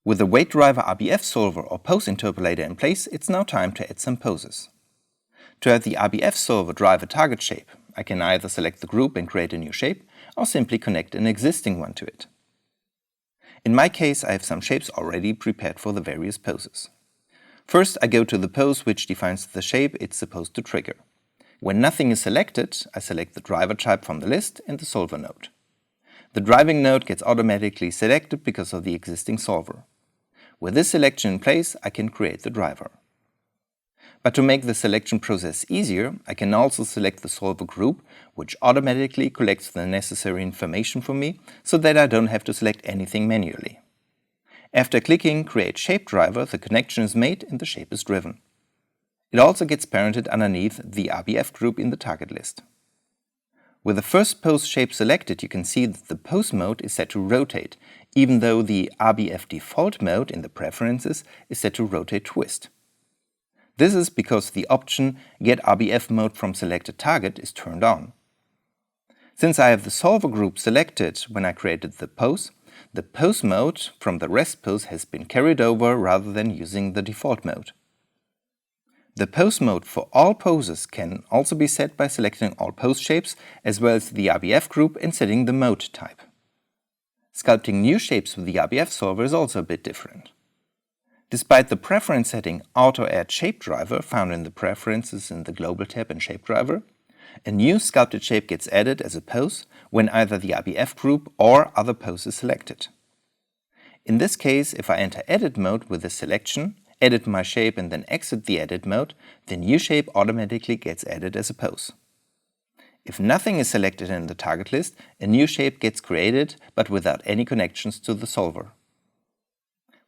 With the weight driver RBF solver or Pose Interpolator in place, it's now time to add some poses. To have the RBF solver drive a target shape, I can either select the group and create a new shape, or simply connect an existing one to it. In my case, I have some shapes already prepared for the various poses. First, I go to the pose which defines the shape it's supposed to trigger. When nothing is selected, I select the driver type from the list and the solver node. The driving node gets automatically selected because of the existing solver. With this selection in place, I can create the driver. But to make the selection process easier, I can also select the solver group, which automatically collects the necessary information for me, so that I don't have to select anything manually. After clicking Create Shape Driver, the connection is made and the shape is driven. It also gets parented underneath the RBF group in the target list. With the first pose shape selected, you can see that the pose mode is set to rotate, even though the RBF default mode in the preferences is set to rotate twist. This is because the option Get RBF mode from selected target is turned on. Since I have the solver group selected when I created the pose mode from the rest pose has been carried over rather than using the default mode. The pose mode for all poses can also be set by selecting all pose shapes as well as the RBF group and setting the mode type. Sculpting new shapes with the RBF solver is also a bit different. Despite the preference setting Auto Add Shape Driver found in the Preferences in the Global tab in Shape Driver, a new sculpted shape gets added as a pose when either the RBF group or other pose is selected. In this case, if I enter Edit mode with this selection, edit my shape and then exit the edit mode, the new shape automatically gets added as a pose. If nothing is selected in the target list, a new shape gets created but without any connections to the solver.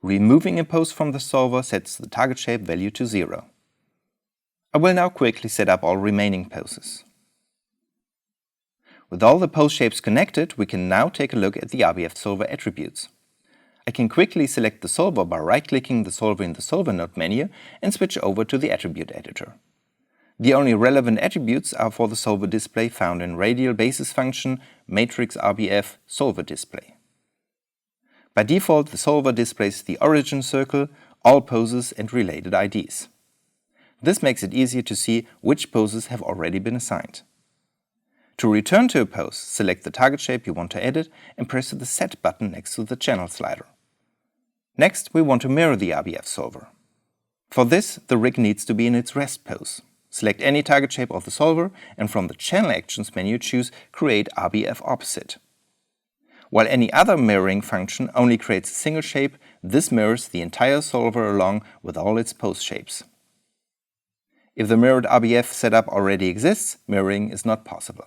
Removing a pose from the solver sets the target shape value to 0. I will now quickly set up all remaining poses. With all the pose shapes connected, we can now take a look at the RBF solver attributes. I can quickly select the solver by right-clicking the solver in the Solver Node menu and switch over to the Attribute Editor. The only relevant attributes are for the solver display found in Radial Basis Function, Matrix RBF, Solver Display. By default, the solver displays the origin circle, all poses and related IDs. This makes it easier to see which poses have already been assigned. To return to a pose, select the target shape you want to edit and press the Set button next to the channel slider. Next, we want to mirror the RBF solver. For this, the rig needs to be in its rest pose. Select any target shape of the solver and from the Channel Actions menu choose Create RBF Opposite. While any other mirroring function only creates a single shape, this mirrors the entire solver along with all its pose shapes. If the mirrored RBF setup already exists, mirroring is not possible.